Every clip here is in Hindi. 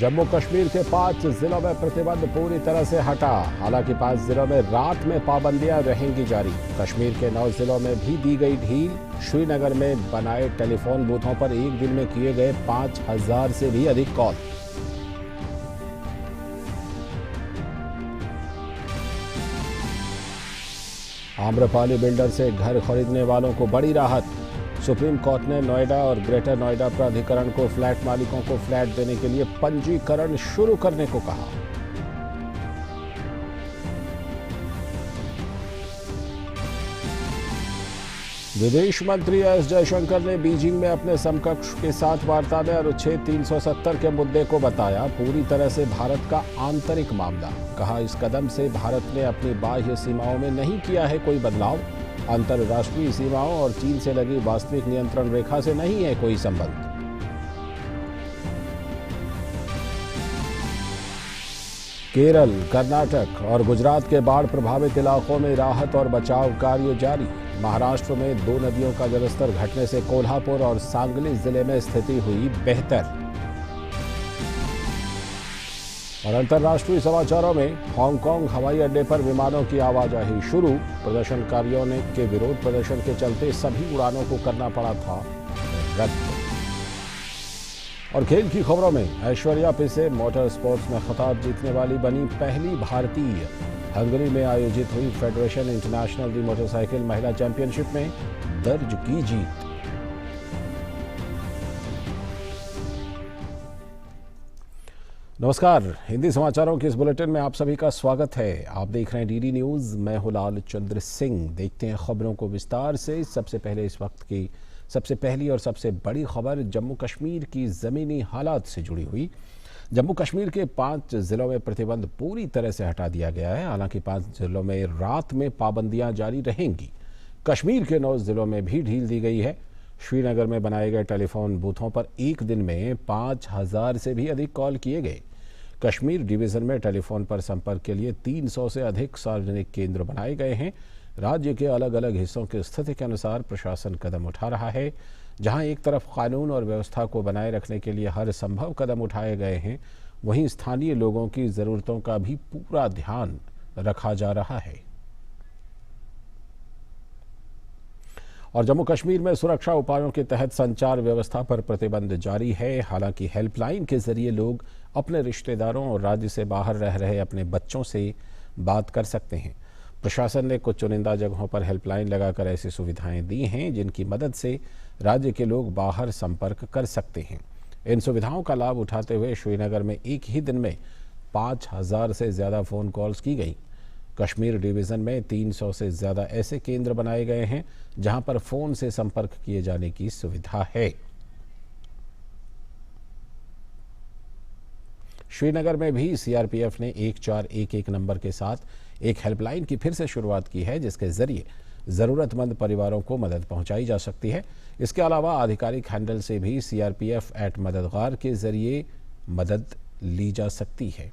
जम्मू कश्मीर के 5 जिलों में प्रतिबंध पूरी तरह से हटा। हालांकि 5 जिलों में रात में पाबंदियां रहेंगी जारी। कश्मीर के 9 जिलों में भी दी गई ढील। श्रीनगर में बनाए टेलीफोन बूथों पर एक दिन में किए गए 5000 से भी अधिक कॉल। आम्रपाली बिल्डर से घर खरीदने वालों को बड़ी राहत। सुप्रीम कोर्ट ने नोएडा और ग्रेटर नोएडा प्राधिकरण को फ्लैट मालिकों को फ्लैट देने के लिए पंजीकरण शुरू करने को कहा। विदेश मंत्री एस जयशंकर ने बीजिंग में अपने समकक्ष के साथ वार्ता में अनुच्छेद 370 के मुद्दे को बताया पूरी तरह से भारत का आंतरिक मामला। कहा, इस कदम से भारत ने अपनी बाह्य सीमाओं में नहीं किया है कोई बदलाव। अंतर्राष्ट्रीय सीमाओं और चीन से लगी वास्तविक नियंत्रण रेखा से नहीं है कोई संबंध। केरल, कर्नाटक और गुजरात के बाढ़ प्रभावित इलाकों में राहत और बचाव कार्य जारी। महाराष्ट्र में 2 नदियों का जलस्तर घटने से कोल्हापुर और सांगली जिले में स्थिति हुई बेहतर। और अंतर्राष्ट्रीय समाचारों में हांगकांग हवाई अड्डे पर विमानों की आवाजाही शुरू। प्रदर्शनकारियों ने के विरोध प्रदर्शन के चलते सभी उड़ानों को करना पड़ा था रद्द। और खेल की खबरों में ऐश्वर्या पिसे मोटर स्पोर्ट्स में खिताब जीतने वाली बनी पहली भारतीय। हंगरी में आयोजित हुई फेडरेशन इंटरनेशनल दी मोटरसाइकिल महिला चैंपियनशिप में दर्ज की जीत। नमस्कार, हिंदी समाचारों के इस बुलेटिन में आप सभी का स्वागत है। आप देख रहे हैं डीडी न्यूज़। मैं हूं लाल चंद्र सिंह। देखते हैं खबरों को विस्तार से। सबसे पहले इस वक्त की सबसे पहली और सबसे बड़ी खबर जम्मू कश्मीर की ज़मीनी हालात से जुड़ी हुई। जम्मू कश्मीर के 5 जिलों में प्रतिबंध पूरी तरह से हटा दिया गया है। हालांकि 5 जिलों में रात में पाबंदियां जारी रहेंगी। कश्मीर के 9 जिलों में भी ढील दी गई है। श्रीनगर में बनाए गए टेलीफोन बूथों पर एक दिन में 5000 से भी अधिक कॉल किए गए। कश्मीर डिवीज़न में टेलीफोन पर संपर्क के लिए 300 से अधिक सार्वजनिक केंद्र बनाए गए हैं। राज्य के अलग अलग हिस्सों की स्थिति के अनुसार प्रशासन कदम उठा रहा है। जहां एक तरफ कानून और व्यवस्था को बनाए रखने के लिए हर संभव कदम उठाए गए हैं, वहीं स्थानीय लोगों की ज़रूरतों का भी पूरा ध्यान रखा जा रहा है। और जम्मू कश्मीर में सुरक्षा उपायों के तहत संचार व्यवस्था पर प्रतिबंध जारी है। हालांकि हेल्पलाइन के जरिए लोग अपने रिश्तेदारों और राज्य से बाहर रह रहे अपने बच्चों से बात कर सकते हैं। प्रशासन ने कुछ चुनिंदा जगहों पर हेल्पलाइन लगाकर ऐसी सुविधाएं दी हैं जिनकी मदद से राज्य के लोग बाहर संपर्क कर सकते हैं। इन सुविधाओं का लाभ उठाते हुए श्रीनगर में एक ही दिन में 5000 से ज़्यादा फ़ोन कॉल्स की गई। कश्मीर डिवीज़न में 300 से ज़्यादा ऐसे केंद्र बनाए गए हैं जहां पर फ़ोन से संपर्क किए जाने की सुविधा है। श्रीनगर में भी सीआरपीएफ ने 1411 नंबर के साथ एक हेल्पलाइन की फिर से शुरुआत की है, जिसके जरिए ज़रूरतमंद परिवारों को मदद पहुंचाई जा सकती है। इसके अलावा आधिकारिक हैंडल से भी CRPF@मददगार के जरिए मदद ली जा सकती है।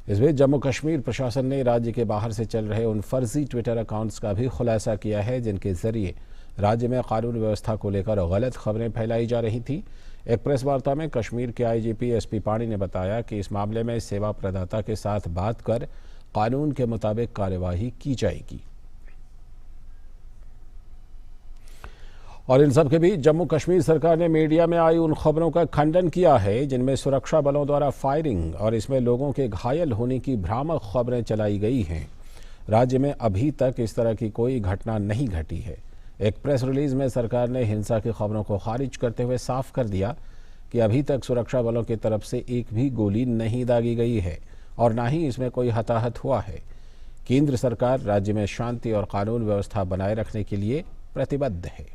इस बीच जम्मू कश्मीर प्रशासन ने राज्य के बाहर से चल रहे उन फर्जी ट्विटर अकाउंट्स का भी खुलासा किया है जिनके जरिए राज्य में कानून व्यवस्था को लेकर गलत खबरें फैलाई जा रही थी। एक प्रेस वार्ता में कश्मीर के IGP SP पाणी ने बताया कि इस मामले में सेवा प्रदाता के साथ बात कर कानून के मुताबिक कार्यवाही की जाएगी। और इन सब के बीच जम्मू कश्मीर सरकार ने मीडिया में आई उन खबरों का खंडन किया है जिनमें सुरक्षा बलों द्वारा फायरिंग और इसमें लोगों के घायल होने की भ्रामक खबरें चलाई गई हैं। राज्य में अभी तक इस तरह की कोई घटना नहीं घटी है। एक प्रेस रिलीज में सरकार ने हिंसा की खबरों को खारिज करते हुए साफ कर दिया कि अभी तक सुरक्षा बलों की तरफ से एक भी गोली नहीं दागी गई है और न ही इसमें कोई हताहत हुआ है। केंद्र सरकार राज्य में शांति और कानून व्यवस्था बनाए रखने के लिए प्रतिबद्ध है।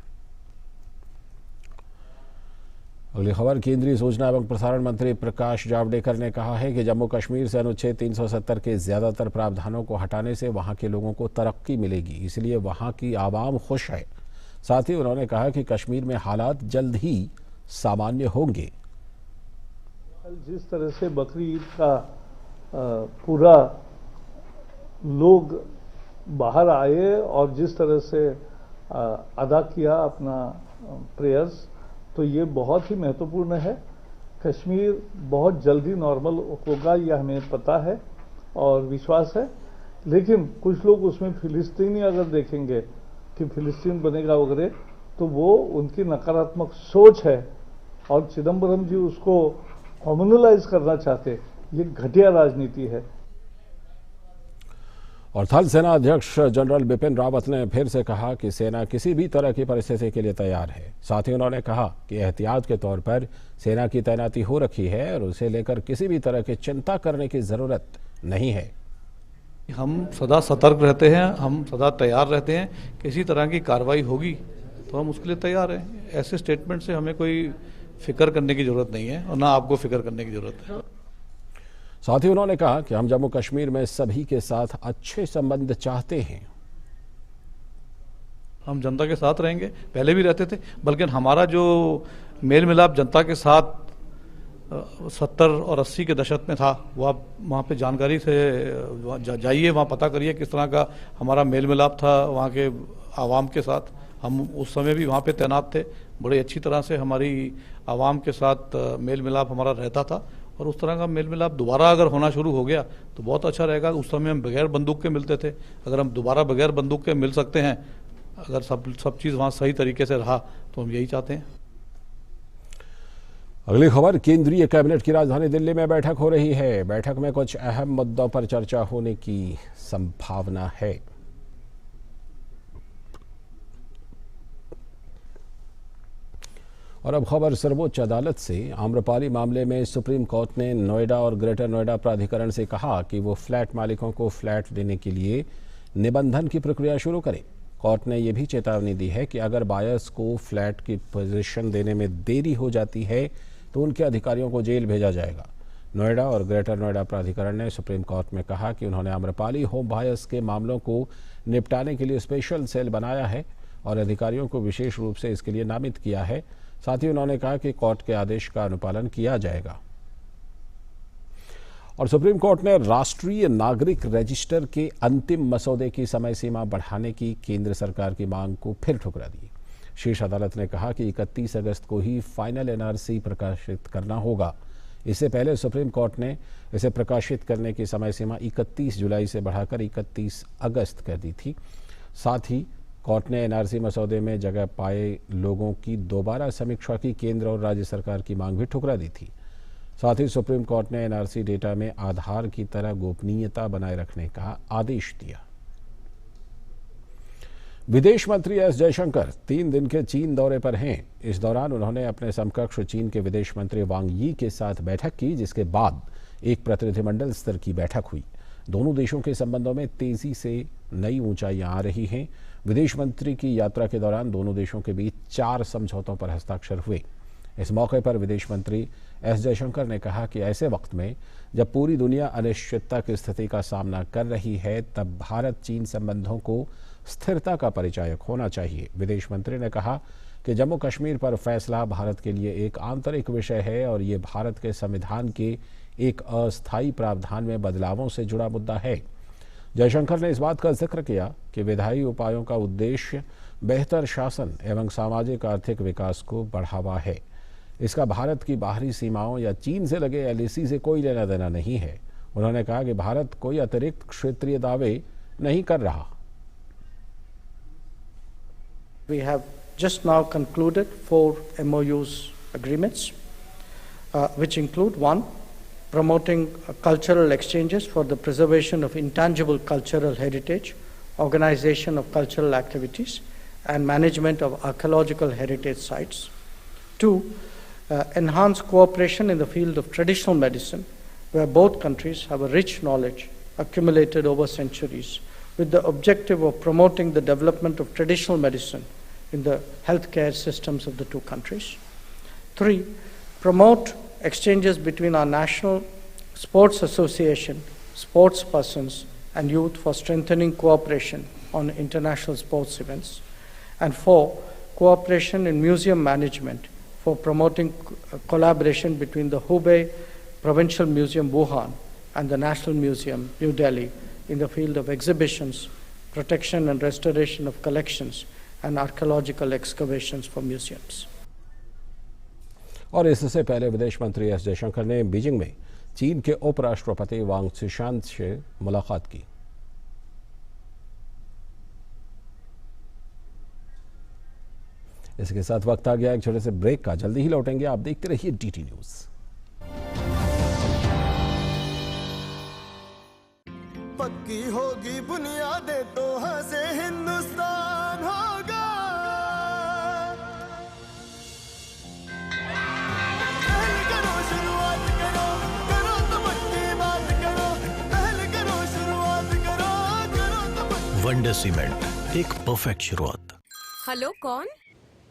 अगली खबर, केंद्रीय सूचना एवं प्रसारण मंत्री प्रकाश जावड़ेकर ने कहा है कि जम्मू कश्मीर से अनुच्छेद 370 के ज़्यादातर प्रावधानों को हटाने से वहां के लोगों को तरक्की मिलेगी, इसलिए वहां की आवाम खुश है। साथ ही उन्होंने कहा कि कश्मीर में हालात जल्द ही सामान्य होंगे। जिस तरह से बकरी ईद का पूरा लोग बाहर आए और जिस तरह से अदा किया अपना प्रेयर्स, तो ये बहुत ही महत्वपूर्ण है। कश्मीर बहुत जल्दी नॉर्मल होगा, यह हमें पता है और विश्वास है। लेकिन कुछ लोग उसमें फिलिस्तीनी अगर देखेंगे कि फिलिस्तीन बनेगा वगैरह, तो वो उनकी नकारात्मक सोच है और चिदम्बरम जी उसको कम्युनलाइज करना चाहते। ये घटिया राजनीति है। और थल सेना अध्यक्ष जनरल बिपिन रावत ने फिर से कहा कि सेना किसी भी तरह की परिस्थिति के लिए तैयार है। साथ ही उन्होंने कहा कि एहतियात के तौर पर सेना की तैनाती हो रखी है और उसे लेकर किसी भी तरह की चिंता करने की जरूरत नहीं है। हम सदा सतर्क रहते हैं, हम सदा तैयार रहते हैं। किसी तरह की कार्रवाई होगी तो हम उसके लिए तैयार हैं। ऐसे स्टेटमेंट से हमें कोई फिक्र करने की जरूरत नहीं है और ना आपको फिक्र करने की जरूरत है। साथ ही उन्होंने कहा कि हम जम्मू कश्मीर में सभी के साथ अच्छे संबंध चाहते हैं। हम जनता के साथ रहेंगे, पहले भी रहते थे, बल्कि हमारा जो मेल मिलाप जनता के साथ 70 और 80 के दशक में था, वो आप वहाँ पे जानकारी से जाइए, वहाँ पता करिए किस तरह का हमारा मेल मिलाप था वहाँ के आवाम के साथ। हम उस समय भी वहाँ पे तैनात थे, बड़े अच्छी तरह से हमारी आवाम के साथ मेल मिलाप हमारा रहता था। और उस तरह का मेल मिलाप दोबारा अगर होना शुरू हो गया तो बहुत अच्छा रहेगा। उस समय हम बगैर बंदूक के मिलते थे, अगर हम दोबारा बगैर बंदूक के मिल सकते हैं, अगर सब चीज़ वहाँ सही तरीके से रहा, तो हम यही चाहते हैं। अगली खबर, केंद्रीय कैबिनेट की राजधानी दिल्ली में बैठक हो रही है। बैठक में कुछ अहम मुद्दों पर चर्चा होने की संभावना है। और अब खबर सर्वोच्च अदालत से। आम्रपाली मामले में सुप्रीम कोर्ट ने नोएडा और ग्रेटर नोएडा प्राधिकरण से कहा कि वो फ्लैट मालिकों को फ्लैट देने के लिए निबंधन की प्रक्रिया शुरू करे। कोर्ट ने यह भी चेतावनी दी है कि अगर बायर्स को फ्लैट की पोजीशन देने में देरी हो जाती है तो उनके अधिकारियों को जेल भेजा जाएगा। नोएडा और ग्रेटर नोएडा प्राधिकरण ने सुप्रीम कोर्ट में कहा कि उन्होंने आम्रपाली होम बायर्स के मामलों को निपटाने के लिए स्पेशल सेल बनाया है और अधिकारियों को विशेष रूप से इसके लिए नामित किया है। साथ ही उन्होंने कहा कि कोर्ट के आदेश का अनुपालन किया जाएगा। और सुप्रीम कोर्ट ने राष्ट्रीय नागरिक रजिस्टर के अंतिम मसौदे की समय सीमा बढ़ाने की केंद्र सरकार की मांग को फिर ठुकरा दी। शीर्ष अदालत ने कहा कि 31 अगस्त को ही फाइनल एनआरसी प्रकाशित करना होगा। इससे पहले सुप्रीम कोर्ट ने इसे प्रकाशित करने की समय सीमा 31 जुलाई से बढ़ाकर 31 अगस्त कर दी थी। साथ ही कोर्ट ने एनआरसी मसौदे में जगह पाए लोगों की दोबारा समीक्षा की केंद्र और राज्य सरकार की मांग भी ठुकरा दी थी। साथ ही सुप्रीम कोर्ट ने एनआरसी डेटा में आधार की तरह गोपनीयता बनाए रखने का आदेश दिया। विदेश मंत्री एस जयशंकर 3 दिन के चीन दौरे पर हैं। इस दौरान उन्होंने अपने समकक्ष चीन के विदेश मंत्री वांग यी के साथ बैठक की, जिसके बाद एक प्रतिनिधिमंडल स्तर की बैठक हुई। दोनों देशों के संबंधों में तेजी से नई ऊंचाइयां आ रही हैं। विदेश मंत्री की यात्रा के दौरान दोनों देशों के बीच 4 समझौतों पर हस्ताक्षर हुए। इस मौके पर विदेश मंत्री एस जयशंकर ने कहा कि ऐसे वक्त में जब पूरी दुनिया अनिश्चितता की स्थिति का सामना कर रही है, तब भारत चीन संबंधों को स्थिरता का परिचायक होना चाहिए। विदेश मंत्री ने कहा कि जम्मू कश्मीर पर फैसला भारत के लिए एक आंतरिक विषय है और ये भारत के संविधान के एक अस्थायी प्रावधान में बदलावों से जुड़ा मुद्दा है। जयशंकर ने इस बात का जिक्र किया कि विधायी उपायों का उद्देश्य बेहतर शासन एवं सामाजिक आर्थिक विकास को बढ़ावा है। इसका भारत की बाहरी सीमाओं या चीन से लगे एलएसी से कोई लेना देना नहीं है। उन्होंने कहा कि भारत कोई अतिरिक्त क्षेत्रीय दावे नहीं कर रहा। We have just now concluded 4 MOUs agreements, which include 1. Promoting cultural exchanges for the preservation of intangible cultural heritage, organization of cultural activities, and management of archaeological heritage sites. 2. Enhance cooperation in the field of traditional medicine, where both countries have a rich knowledge accumulated over centuries, with the objective of promoting the development of traditional medicine in the healthcare systems of the 2 countries. 3. Promote exchanges between our national sports association, sports persons, and youth for strengthening cooperation on international sports events. And 4. Cooperation in museum management for promoting collaboration between the Hubei Provincial Museum Wuhan and the National Museum New Delhi in the field of exhibitions, protection and restoration of collections, and archaeological excavations for museums. और इससे पहले विदेश मंत्री एस जयशंकर ने बीजिंग में चीन के उपराष्ट्रपति वांग झिशान से मुलाकात की। इसके साथ वक्त आ गया एक छोटे से ब्रेक का। जल्दी ही लौटेंगे, आप देखते रहिए डीटी न्यूज। पक्की होगी बुनियादें तो हंसे हिंदुस्तान होगा। पहले करो शुरुआत करो, करो तो पक्की बात करो। पहले करो शुरुआत करो, करो तो पक्की। वंडर सीमेंट, एक परफेक्ट शुरुआत। हेलो, कौन?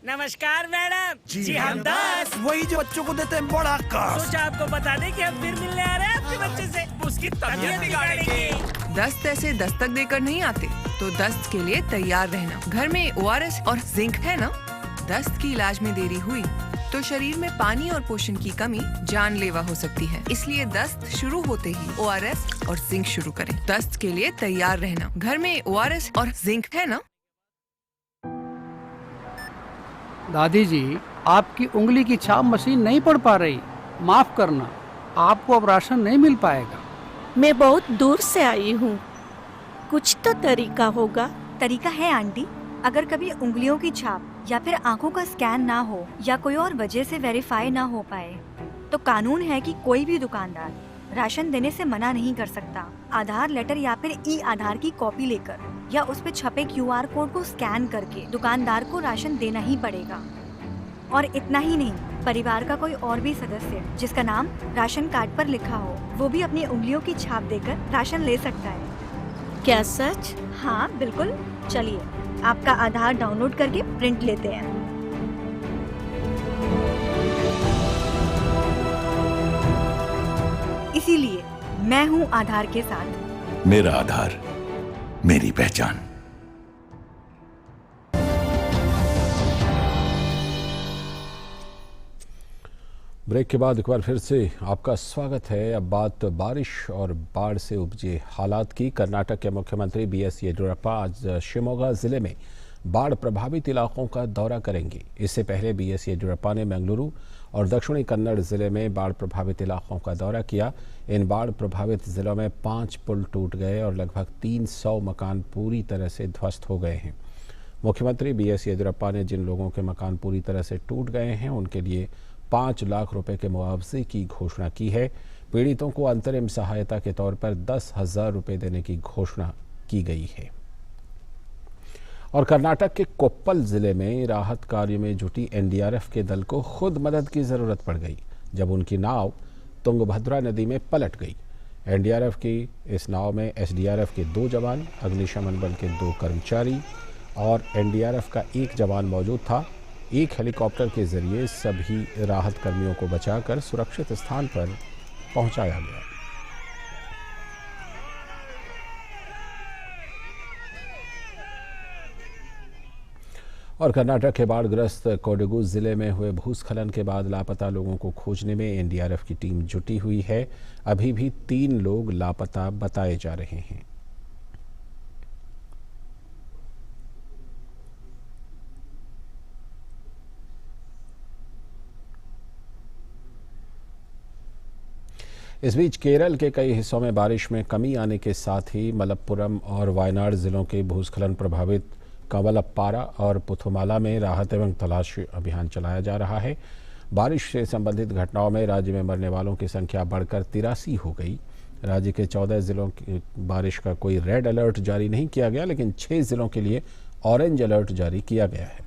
नमस्कार मैडम जी हम 10 वही जो बच्चों को देते हैं बड़ा काश। सोचा आपको बता दें कि हम फिर मिलने आ रहे हैं आपके बच्चे से। उसकी तबीयत बिगाड़ेंगे। दस्त ऐसे दस्तक देकर नहीं आते, तो दस्त के लिए तैयार रहना। घर में ORS और जिंक है ना? दस्त की इलाज में देरी हुई तो शरीर में पानी और पोषण की कमी जानलेवा हो सकती है। इसलिए दस्त शुरू होते ही ORS और जिंक शुरू करें। दस्त के लिए तैयार रहना। घर में ORS और जिंक है ना? दादी जी, आपकी उंगली की छाप मशीन नहीं पढ़ पा रही। माफ करना, आपको अब राशन नहीं मिल पाएगा। मैं बहुत दूर से आई हूँ, कुछ तो तरीका होगा। तरीका है आंटी। अगर कभी उंगलियों की छाप या फिर आंखों का स्कैन ना हो या कोई और वजह से वेरीफाई ना हो पाए, तो कानून है कि कोई भी दुकानदार राशन देने से मना नहीं कर सकता। आधार लेटर या फिर ई-आधार की कॉपी लेकर या उस पे छपे QR कोड को स्कैन करके दुकानदार को राशन देना ही पड़ेगा। और इतना ही नहीं, परिवार का कोई और भी सदस्य जिसका नाम राशन कार्ड पर लिखा हो, वो भी अपनी उंगलियों की छाप देकर राशन ले सकता है। क्या सच? हाँ बिल्कुल। चलिए आपका आधार डाउनलोड करके प्रिंट लेते हैं। इसीलिए मैं हूँ आधार के साथ। मेरा आधार, मेरी पहचान। ब्रेक के बाद एक बार फिर से आपका स्वागत है। अब बात बारिश और बाढ़ से उपजे हालात की। कर्नाटक के मुख्यमंत्री BS येदियुरप्पा आज शिवमोगा जिले में बाढ़ प्रभावित इलाकों का दौरा करेंगे। इससे पहले BS येदियुरप्पा ने मंगलुरु और दक्षिणी कन्नड़ जिले में बाढ़ प्रभावित इलाकों का दौरा किया। इन बाढ़ प्रभावित जिलों में 5 पुल टूट गए और लगभग 300 मकान पूरी तरह से ध्वस्त हो गए हैं। मुख्यमंत्री BS येदियुरप्पा ने जिन लोगों के मकान पूरी तरह से टूट गए हैं उनके लिए 5 लाख रुपए के मुआवजे की घोषणा की है। पीड़ितों को अंतरिम सहायता के तौर पर 10,000 रुपए देने की घोषणा की गई है। और कर्नाटक के कोप्पल जिले में राहत कार्य में जुटी NDRF के दल को खुद मदद की जरूरत पड़ गई जब उनकी नाव तुंगभद्रा नदी में पलट गई। NDRF की इस नाव में SDRF के 2 जवान, अग्निशमन बल के 2 कर्मचारी और NDRF का 1 जवान मौजूद था। एक हेलीकॉप्टर के जरिए सभी राहत कर्मियों को बचाकर सुरक्षित स्थान पर पहुंचाया गया। और कर्नाटक के बाढ़ग्रस्त कोडगु जिले में हुए भूस्खलन के बाद लापता लोगों को खोजने में NDRF की टीम जुटी हुई है। अभी भी 3 लोग लापता बताए जा रहे हैं। इस बीच केरल के कई हिस्सों में बारिश में कमी आने के साथ ही मलप्पुरम और वायनाड जिलों के भूस्खलन प्रभावित कवलप्पारा और पुथुमाला में राहत एवं तलाश अभियान चलाया जा रहा है। बारिश से संबंधित घटनाओं में राज्य में मरने वालों की संख्या बढ़कर 83 हो गई। राज्य के 14 जिलों की बारिश का कोई रेड अलर्ट जारी नहीं किया गया, लेकिन 6 जिलों के लिए ऑरेंज अलर्ट जारी किया गया है।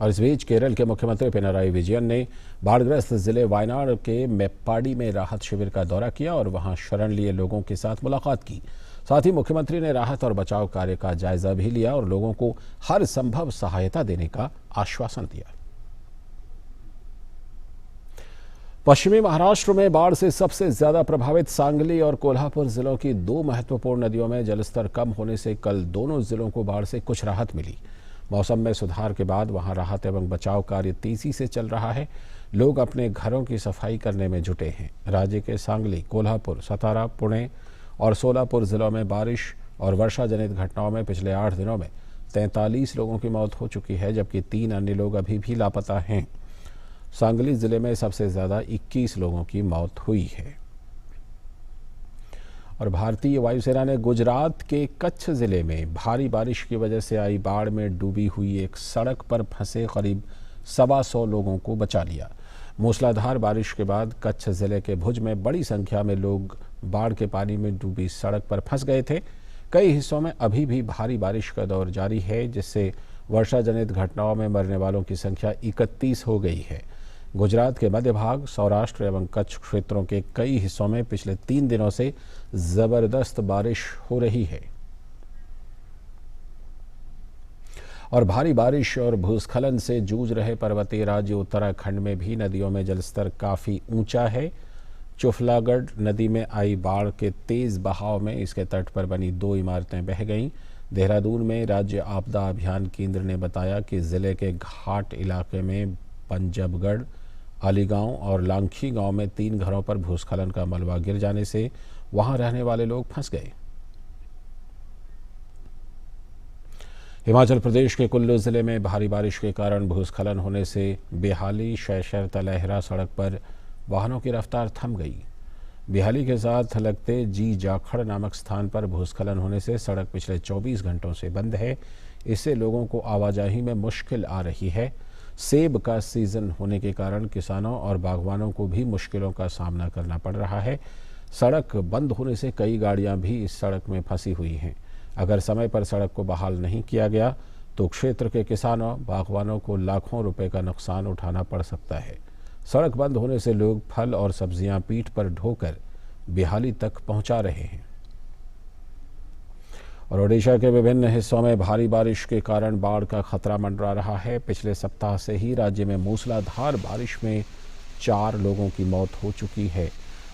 और इस बीच केरल के मुख्यमंत्री पिनराई विजयन ने बाढ़ग्रस्त जिले वायनाड के मेप्पाडी में राहत शिविर का दौरा किया और वहां शरण लिए लोगों के साथ मुलाकात की। साथ ही मुख्यमंत्री ने राहत और बचाव कार्य का जायजा भी लिया और लोगों को हर संभव सहायता देने का आश्वासन दिया। पश्चिमी महाराष्ट्र में बाढ़ से सबसे ज्यादा प्रभावित सांगली और कोल्हापुर जिलों की 2 महत्वपूर्ण नदियों में जलस्तर कम होने से कल दोनों जिलों को बाढ़ से कुछ राहत मिली। मौसम में सुधार के बाद वहां राहत एवं बचाव कार्य तेजी से चल रहा है। लोग अपने घरों की सफाई करने में जुटे हैं। राज्य के सांगली, कोल्हापुर, सतारा, पुणे और सोलापुर जिलों में बारिश और वर्षा जनित घटनाओं में पिछले 8 दिनों में 43 लोगों की मौत हो चुकी है, जबकि 3 अन्य लोग अभी भी लापता हैं। सांगली जिले में सबसे ज़्यादा 21 लोगों की मौत हुई है। और भारतीय वायुसेना ने गुजरात के कच्छ जिले में भारी बारिश की वजह से आई बाढ़ में डूबी हुई एक सड़क पर फंसे करीब 125 लोगों को बचा लिया। मूसलाधार बारिश के बाद कच्छ जिले के भुज में बड़ी संख्या में लोग बाढ़ के पानी में डूबी सड़क पर फंस गए थे। कई हिस्सों में अभी भी भारी बारिश का दौर जारी है, जिससे वर्षा जनित घटनाओं में मरने वालों की संख्या 31 हो गई है। गुजरात के मध्य भाग, सौराष्ट्र एवं कच्छ क्षेत्रों के कई हिस्सों में पिछले 3 दिनों से जबरदस्त बारिश हो रही है और भारी बारिश और भूस्खलन से जूझ रहे पर्वतीय राज्य उत्तराखंड में भी नदियों में जलस्तर काफी ऊंचा है। चुफलागढ़ नदी में आई बाढ़ के तेज बहाव में इसके तट पर बनी 2 इमारतें बह गईं। देहरादून में राज्य आपदा अभियान केंद्र ने बताया कि जिले के घाट इलाके में पंजबगढ़, अलीगांव और लांखी गांव में 3 घरों पर भूस्खलन का मलबा गिर जाने से वहां रहने वाले लोग फंस गए। हिमाचल प्रदेश के कुल्लू जिले में भारी बारिश के कारण भूस्खलन होने से बेहाली शैशर तलहरा सड़क पर वाहनों की रफ्तार थम गई। बेहाली के साथ लगते जी जाखड़ नामक स्थान पर भूस्खलन होने से सड़क पिछले 24 घंटों से बंद है। इससे लोगों को आवाजाही में मुश्किल आ रही है। सेब का सीजन होने के कारण किसानों और बागवानों को भी मुश्किलों का सामना करना पड़ रहा है। सड़क बंद होने से कई गाड़ियां भी इस सड़क में फंसी हुई हैं। अगर समय पर सड़क को बहाल नहीं किया गया तो क्षेत्र के किसानों, बागवानों को लाखों रुपए का नुकसान उठाना पड़ सकता है। सड़क बंद होने से लोग फल और सब्जियां पीठ पर ढोकर बेहाली तक पहुंचा रहे हैं। और ओडिशा के विभिन्न हिस्सों में भारी बारिश के कारण बाढ़ का खतरा मंडरा रहा है। पिछले सप्ताह से ही राज्य में मूसलाधार बारिश में 4 लोगों की मौत हो चुकी है।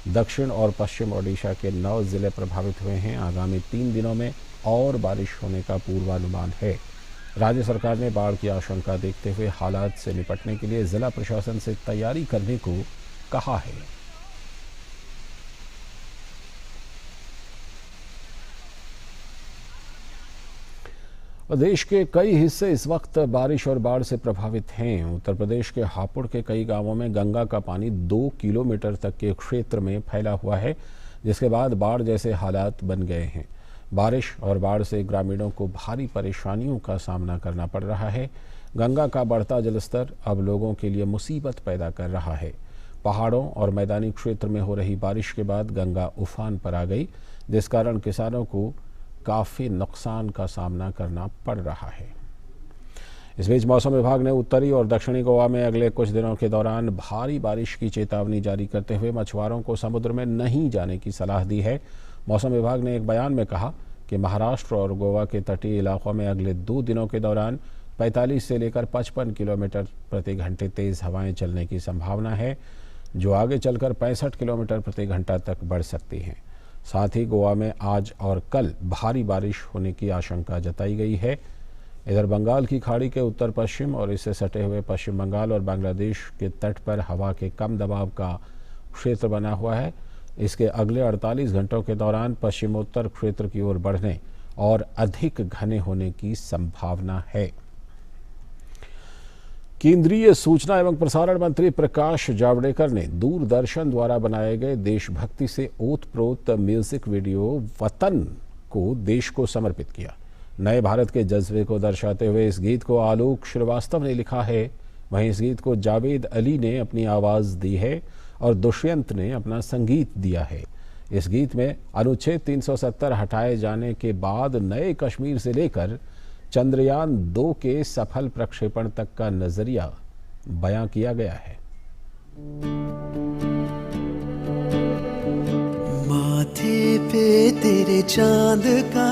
दक्षिण और पश्चिम ओडिशा के 9 जिले प्रभावित हुए हैं। आगामी 3 दिनों में और बारिश होने का पूर्वानुमान है। राज्य सरकार ने बाढ़ की आशंका देखते हुए हालात से निपटने के लिए जिला प्रशासन से तैयारी करने को कहा है। देश के कई हिस्से इस वक्त बारिश और बाढ़ से प्रभावित हैं। उत्तर प्रदेश के हापुड़ के कई गांवों में गंगा का पानी 2 किलोमीटर तक के क्षेत्र में फैला हुआ है, जिसके बाद बाढ़ जैसे हालात बन गए हैं। बारिश और बाढ़ से ग्रामीणों को भारी परेशानियों का सामना करना पड़ रहा है। गंगा का बढ़ता जलस्तर अब लोगों के लिए मुसीबत पैदा कर रहा है। पहाड़ों और मैदानी क्षेत्र में हो रही बारिश के बाद गंगा उफान पर आ गई, जिस कारण किसानों को काफ़ी नुकसान का सामना करना पड़ रहा है। इस बीच मौसम विभाग ने उत्तरी और दक्षिणी गोवा में अगले कुछ दिनों के दौरान भारी बारिश की चेतावनी जारी करते हुए मछुआरों को समुद्र में नहीं जाने की सलाह दी है। मौसम विभाग ने एक बयान में कहा कि महाराष्ट्र और गोवा के तटीय इलाकों में अगले 2 दिनों के दौरान 45 से लेकर 55 किलोमीटर प्रति घंटे तेज हवाएं चलने की संभावना है, जो आगे चलकर 65 किलोमीटर प्रति घंटा तक बढ़ सकती हैं। साथ ही गोवा में आज और कल भारी बारिश होने की आशंका जताई गई है। इधर बंगाल की खाड़ी के उत्तर पश्चिम और इससे सटे हुए पश्चिम बंगाल और बांग्लादेश के तट पर हवा के कम दबाव का क्षेत्र बना हुआ है। इसके अगले 48 घंटों के दौरान पश्चिमोत्तर क्षेत्र की ओर बढ़ने और अधिक घने होने की संभावना है। केंद्रीय सूचना एवं प्रसारण मंत्री प्रकाश जावड़ेकर ने दूरदर्शन द्वारा बनाए गए देशभक्ति से ओतप्रोत म्यूजिक वीडियो वतन को देश को समर्पित किया। नए भारत के जज्बे को दर्शाते हुए इस गीत को आलोक श्रीवास्तव ने लिखा है। वहीं इस गीत को जावेद अली ने अपनी आवाज दी है और दुष्यंत ने अपना संगीत दिया है। इस गीत में अनुच्छेद 370 हटाए जाने के बाद नए कश्मीर से लेकर चंद्रयान 2 के सफल प्रक्षेपण तक का नजरिया बयां किया गया है। माथे पे तेरे चांद का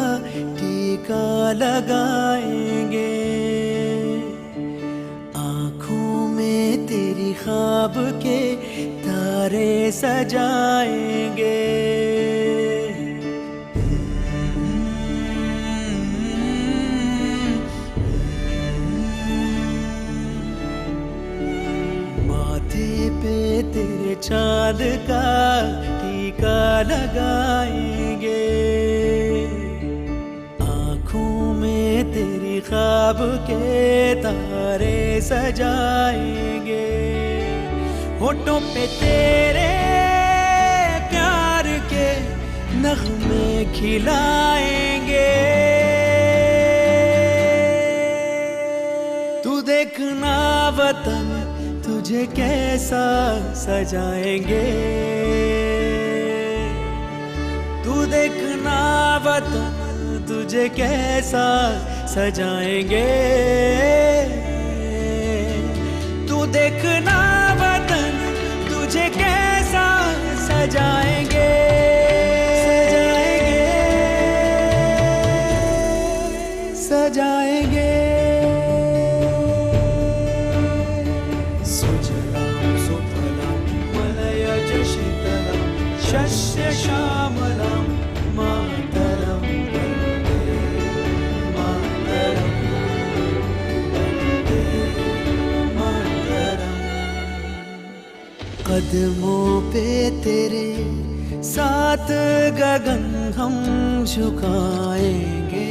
टीका लगाएंगे, आंखों में तेरी ख्वाब के तारे सजाएंगे। माथे पे तेरे चांद का टीका लगाएंगे, में तेरी ख्वाब के तारे सजाएंगे, होठों पे तेरे प्यार के नगमे खिलाएंगे। तू देखना वतन तुझे कैसा सजाएंगे, तू देखना वतन तुझे कैसा सजाएंगे, तू देखना वतन तुझे कैसा सजाएंगे, सजाएंगे, सजाएंगे। सुजलां सुफलां मलयज शीतलां शस्य श्यामलां मातरं वन्दे मातरं वन्दे मातरं। कदमों पे तेरे साथ गगन हम झुकाएंगे,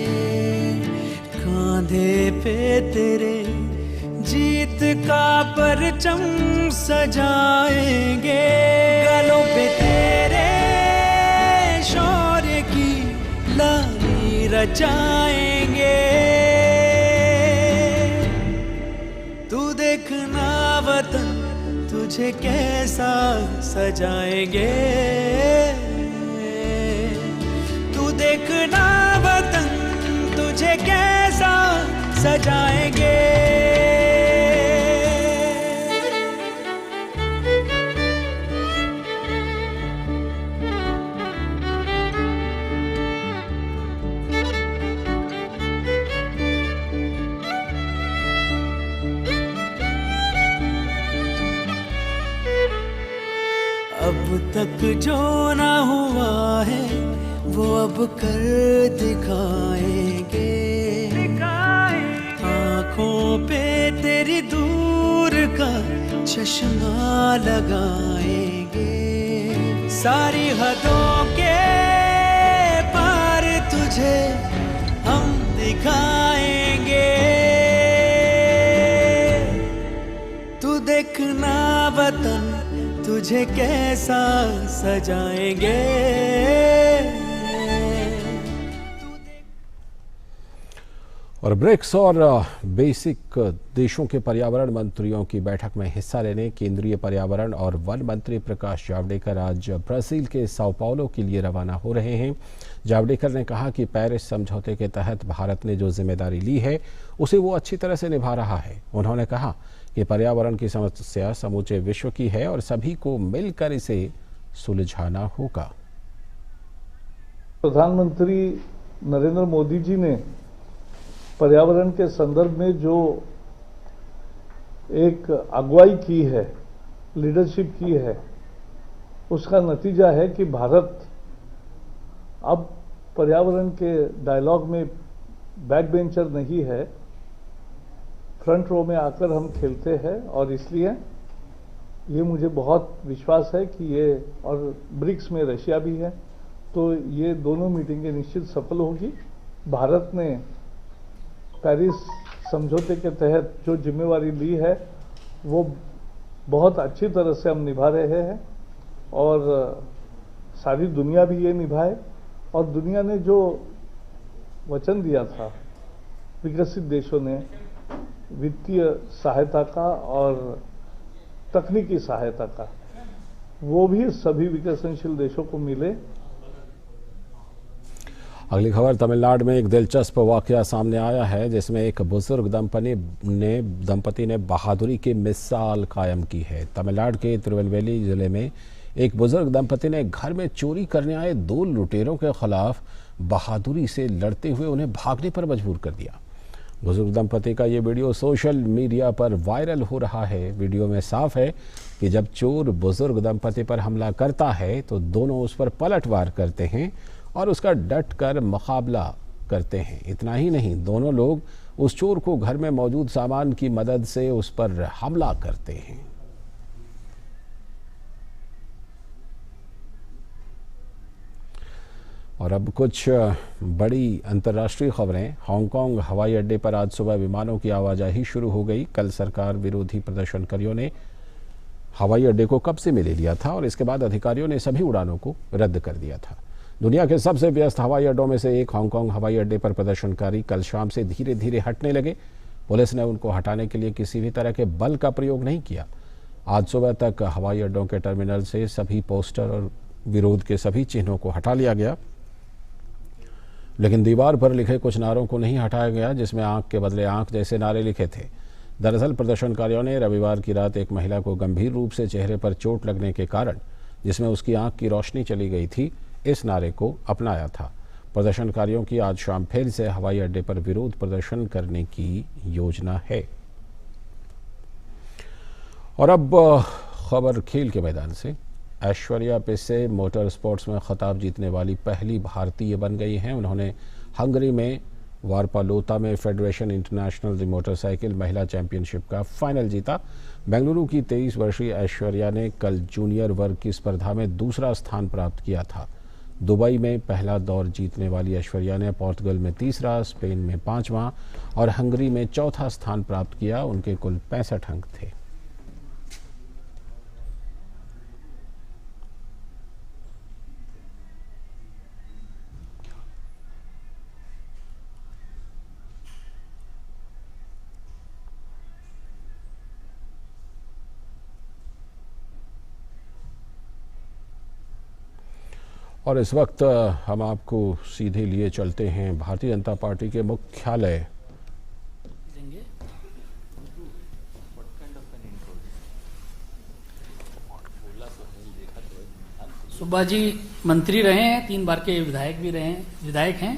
कांधे पे तेरे जीत का परचम सजाएंगे, गलों पे तेरे शौर्य की लाली रचाएंगे। तू देखना वतन तुझे कैसा सजाएंगे, तू देखना वतन तुझे कैसा सजाएंगे। अब तक जो ना हुआ है वो अब कर दिखाएंगे, आँखों पे तेरी दूर का चश्मा लगाएंगे, सारी हदों के पार तुझे हम दिखाएंगे। तू देखना वतन तुझे कैसा सजाएंगे। और ब्रिक्स और बेसिक देशों के पर्यावरण मंत्रियों की बैठक में हिस्सा लेने केंद्रीय पर्यावरण और वन मंत्री प्रकाश जावड़ेकर आज ब्राजील के साओ पाउलो के लिए रवाना हो रहे हैं। जावड़ेकर ने कहा कि पेरिस समझौते के तहत भारत ने जो जिम्मेदारी ली है उसे वो अच्छी तरह से निभा रहा है। उन्होंने कहा कि पर्यावरण की समस्या समूचे विश्व की है और सभी को मिलकर इसे सुलझाना होगा। प्रधानमंत्री नरेंद्र मोदी जी ने पर्यावरण के संदर्भ में जो एक अगुवाई की है, लीडरशिप की है, उसका नतीजा है कि भारत अब पर्यावरण के डायलॉग में बैक बेंचर नहीं है, फ्रंट रो में आकर हम खेलते हैं। और इसलिए ये मुझे बहुत विश्वास है कि ये, और ब्रिक्स में रशिया भी है, तो ये दोनों मीटिंगें निश्चित सफल होगी। भारत ने पेरिस समझौते के तहत जो जिम्मेवारी ली है वो बहुत अच्छी तरह से हम निभा रहे हैं और सारी दुनिया भी ये निभाए। और दुनिया ने जो वचन दिया था विकसित देशों ने वित्तीय सहायता का और तकनीकी सहायता का, वो भी सभी विकसनशील देशों को मिले। अगली खबर तमिलनाडु में एक दिलचस्प वाकया सामने आया है जिसमें एक बुजुर्ग दंपति ने बहादुरी की मिसाल कायम की है। तमिलनाडु के तिरुनेलवेली जिले में एक बुजुर्ग दंपति ने घर में चोरी करने आए 2 लुटेरों के खिलाफ बहादुरी से लड़ते हुए उन्हें भागने पर मजबूर कर दिया। बुजुर्ग दंपति का ये वीडियो सोशल मीडिया पर वायरल हो रहा है। वीडियो में साफ है कि जब चोर बुजुर्ग दंपति पर हमला करता है तो दोनों उस पर पलटवार करते हैं और उसका डट कर मुकाबला करते हैं। इतना ही नहीं, दोनों लोग उस चोर को घर में मौजूद सामान की मदद से उस पर हमला करते हैं। और अब कुछ बड़ी अंतर्राष्ट्रीय खबरें। हांगकांग हवाई अड्डे पर आज सुबह विमानों की आवाजाही शुरू हो गई। कल सरकार विरोधी प्रदर्शनकारियों ने हवाई अड्डे को कब्जे में ले लिया था और इसके बाद अधिकारियों ने सभी उड़ानों को रद्द कर दिया था। दुनिया के सबसे व्यस्त हवाई अड्डों में से एक हांगकांग हवाई अड्डे पर प्रदर्शनकारी कल शाम से धीरे धीरे हटने लगे। पुलिस ने उनको हटाने के लिए किसी भी तरह के बल का प्रयोग नहीं किया। आज सुबह तक हवाई अड्डों के टर्मिनल से सभी पोस्टर और विरोध के सभी चिन्हों को हटा लिया गया, लेकिन दीवार पर लिखे कुछ नारों को नहीं हटाया गया, जिसमें आंख के बदले आंख जैसे नारे लिखे थे। दरअसल प्रदर्शनकारियों ने रविवार की रात एक महिला को गंभीर रूप से चेहरे पर चोट लगने के कारण, जिसमें उसकी आंख की रोशनी चली गई थी, इस नारे को अपनाया था। प्रदर्शनकारियों की आज शाम फिर से हवाई अड्डे पर विरोध प्रदर्शन करने की योजना है। और अब खबर खेल के मैदान से। ऐश्वर्या पेसे मोटर स्पोर्ट्स में खिताब जीतने वाली पहली भारतीय बन गई हैं। उन्होंने हंगरी में वारपालोता में फेडरेशन इंटरनेशनल मोटरसाइकिल महिला चैंपियनशिप का फाइनल जीता। बेंगलुरु की 23 वर्षीय ऐश्वर्या ने कल जूनियर वर्ग की स्पर्धा में दूसरा स्थान प्राप्त किया था। दुबई में पहला दौर जीतने वाली ऐश्वर्या ने पोर्तुगल में तीसरा, स्पेन में 5वां और हंगरी में चौथा स्थान प्राप्त किया। उनके कुल 65 अंक थे। और इस वक्त हम आपको सीधे लिए चलते हैं भारतीय जनता पार्टी के मुख्यालय। सुब्बा जी मंत्री रहे हैं, 3 बार के विधायक हैं।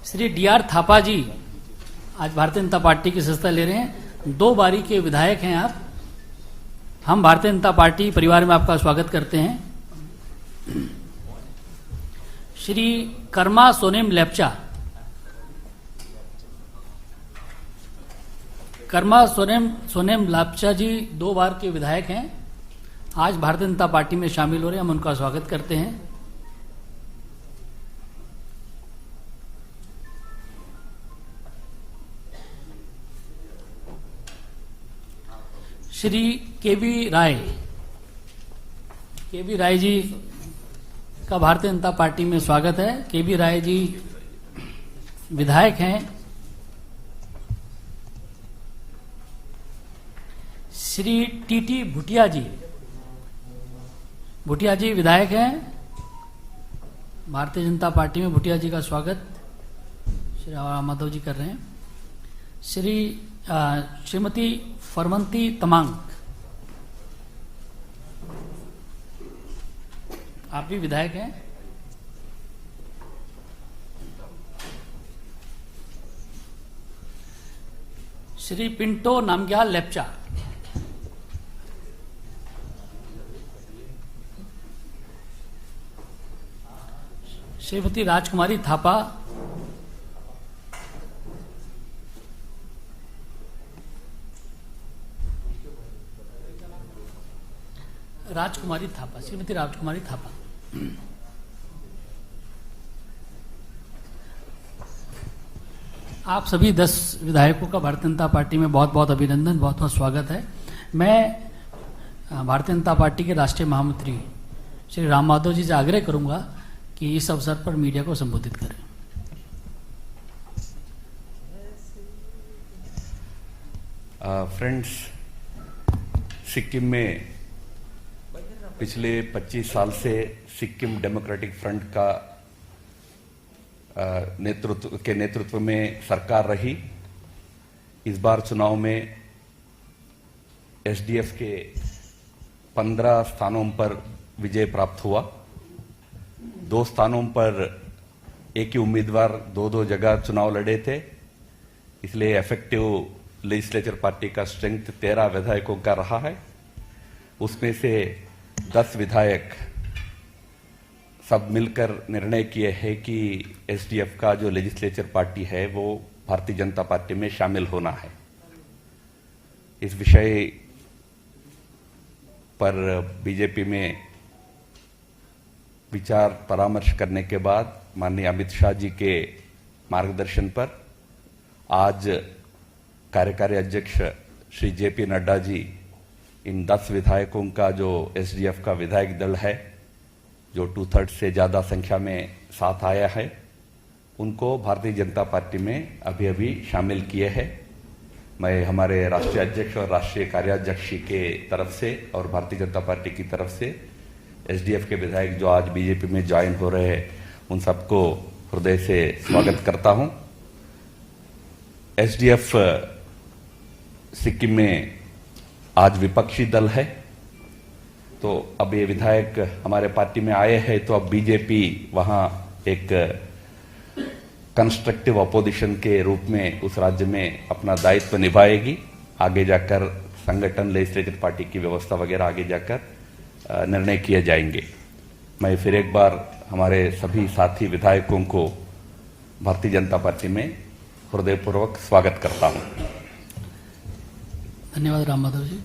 श्री DR थापा जी आज भारतीय जनता पार्टी की सदस्यता ले रहे हैं। 2 बारी के विधायक हैं आप। हम भारतीय जनता पार्टी परिवार में आपका स्वागत करते हैं। श्री कर्मा सोनेम लेप्चा, सोनेम लेप्चा जी 2 बार के विधायक हैं, आज भारतीय जनता पार्टी में शामिल हो रहे हैं। हम उनका स्वागत करते हैं। श्री KV राय जी का भारतीय जनता पार्टी में स्वागत है। KV राय जी विधायक हैं। श्री TT भूटिया जी विधायक हैं। भारतीय जनता पार्टी में भूटिया जी का स्वागत श्री माधव जी कर रहे हैं। श्रीमती फरमंती तमांग, आप भी विधायक हैं। श्री पिंटो नामग्याल लेप्चा, श्रीमती राजकुमारी थापा, श्रीमती राजकुमारी थापा। आप सभी 10 विधायकों का भारतीय जनता पार्टी में बहुत बहुत अभिनंदन, बहुत बहुत स्वागत है। मैं भारतीय जनता पार्टी के राष्ट्रीय महामंत्री श्री राम माधव जी से आग्रह करूंगा कि इस अवसर पर मीडिया को संबोधित करें। फ्रेंड्स, सिक्किम में पिछले 25 साल से सिक्किम डेमोक्रेटिक फ्रंट का नेतृत्व में सरकार रही। इस बार चुनाव में SDF के 15 स्थानों पर विजय प्राप्त हुआ। 2 स्थानों पर एक ही उम्मीदवार 2-2 जगह चुनाव लड़े थे, इसलिए इफेक्टिव लेजिस्लेचर पार्टी का स्ट्रेंथ 13 विधायकों का रहा है। उसमें से 10 विधायक सब मिलकर निर्णय किए हैं कि SDF का जो लेजिस्लेचर पार्टी है वो भारतीय जनता पार्टी में शामिल होना है। इस विषय पर बीजेपी में विचार परामर्श करने के बाद माननीय अमित शाह जी के मार्गदर्शन पर आज कार्यकारी अध्यक्ष श्री जेपी नड्डा जी इन 10 विधायकों का जो एसडीएफ का विधायक दल है, जो 2/3 से ज्यादा संख्या में साथ आया है, उनको भारतीय जनता पार्टी में अभी शामिल किए हैं। मैं हमारे राष्ट्रीय अध्यक्ष और राष्ट्रीय कार्याध्यक्ष के तरफ से और भारतीय जनता पार्टी की तरफ से एसडीएफ के विधायक जो आज बीजेपी में ज्वाइन हो रहे हैं, उन सबको हृदय से स्वागत करता हूं। एसडीएफ सिक्किम में आज विपक्षी दल है, तो अब ये विधायक हमारे पार्टी में आए हैं, तो अब बीजेपी वहां एक कंस्ट्रक्टिव अपोजिशन के रूप में उस राज्य में अपना दायित्व निभाएगी। आगे जाकर संगठन, लेजिस्लेटिव पार्टी की व्यवस्था वगैरह आगे जाकर निर्णय किए जाएंगे। मैं फिर एक बार हमारे सभी साथी विधायकों को भारतीय जनता पार्टी में हृदयपूर्वक स्वागत करता हूं। धन्यवाद राम माधव जी।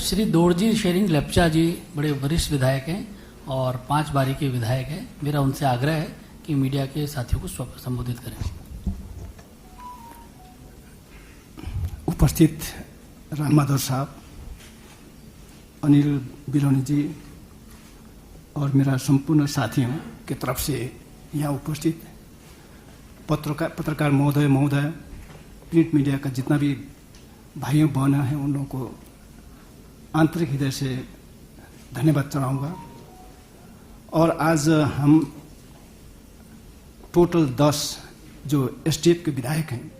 श्री दोरजी शेरिंग लेप्चा जी बड़े वरिष्ठ विधायक हैं और 5 बारी के विधायक हैं। मेरा उनसे आग्रह है कि मीडिया के साथियों को संबोधित करें। उपस्थित राम माधव साहब, अनिल बिलोनी जी और मेरा संपूर्ण साथियों की तरफ से यहाँ उपस्थित पत्रकार महोदय, प्रिंट मीडिया का जितना भी भाइयों बहना है, उन लोगों को आंतरिक हृदय से धन्यवाद चढ़ाऊंगा। और आज हम टोटल 10 जो एसडीएफ के विधायक हैं।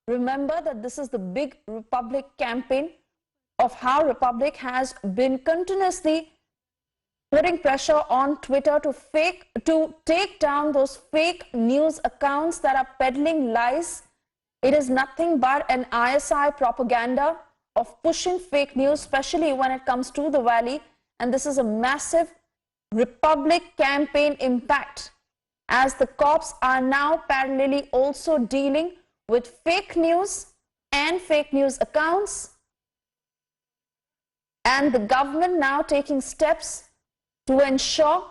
Remember that this is the big Republic campaign of how Republic has been continuously putting pressure on Twitter to take down those fake news accounts that are peddling lies. It is nothing but an ISI propaganda of pushing fake news, especially when it comes to the Valley. And this is a massive Republic campaign impact, as the cops are now parallelly also dealing with fake news and fake news accounts, and the government now taking steps to ensure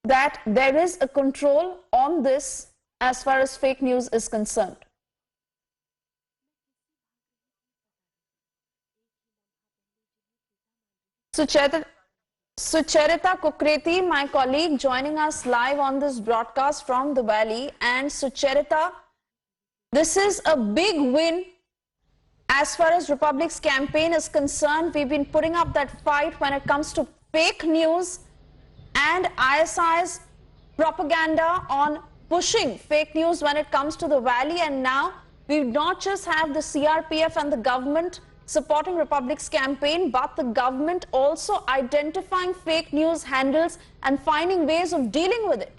that there is a control on this as far as fake news is concerned. Sucharita Kukreti, my colleague, joining us live on this broadcast from the Valley. And Sucharita, this is a big win as far as Republic's campaign is concerned. We've been putting up that fight when it comes to fake news and ISI's propaganda on pushing fake news when it comes to the Valley. And now we not just have the CRPF and the government supporting Republic's campaign, but the government also identifying fake news handles and finding ways of dealing with it.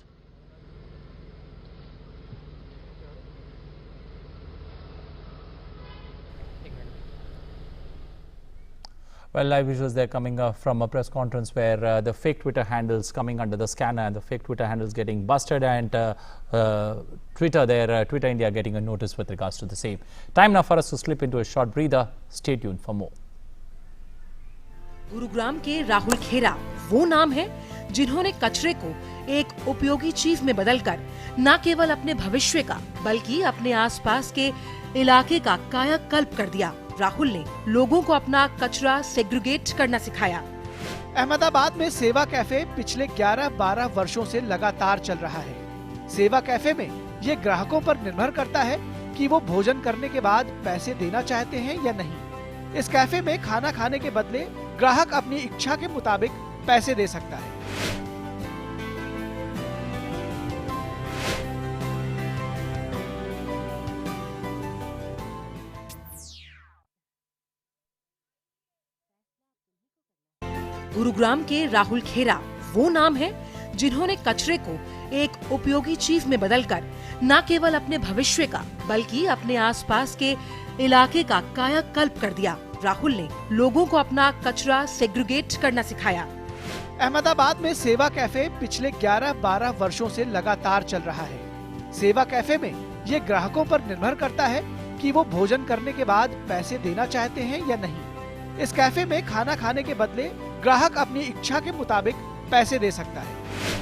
Well, live visuals there coming from a press conference where the fake Twitter handles coming under the scanner and the fake Twitter handles getting busted, and Twitter India getting a notice with regards to the same. Time now for us to slip into a short breather. Stay tuned for more. Gurugram के राहुल खेरा वो नाम है जिन्होंने कचरे को एक उपयोगी चीज में बदलकर न केवल अपने भविष्य का बल्कि अपने आसपास के इलाके का कायाकल्प कर दिया। राहुल ने लोगों को अपना कचरा सेग्रीगेट करना सिखाया। अहमदाबाद में सेवा कैफे पिछले 11-12 वर्षों से लगातार चल रहा है। सेवा कैफे में ये ग्राहकों पर निर्भर करता है कि वो भोजन करने के बाद पैसे देना चाहते हैं या नहीं। इस कैफे में खाना खाने के बदले ग्राहक अपनी इच्छा के मुताबिक पैसे दे सकता है। गुरुग्राम के राहुल खेरा वो नाम है जिन्होंने कचरे को एक उपयोगी चीज में बदलकर न केवल अपने भविष्य का बल्कि अपने आसपास के इलाके का कायाकल्प कर दिया। राहुल ने लोगों को अपना कचरा सेग्रीगेट करना सिखाया। अहमदाबाद में सेवा कैफे पिछले 11-12 वर्षों से लगातार चल रहा है। सेवा कैफे में ये ग्राहकों पर निर्भर करता है कि वो भोजन करने के बाद पैसे देना चाहते हैं या नहीं। इस कैफे में खाना खाने के बदले ग्राहक अपनी इच्छा के मुताबिक पैसे दे सकता है।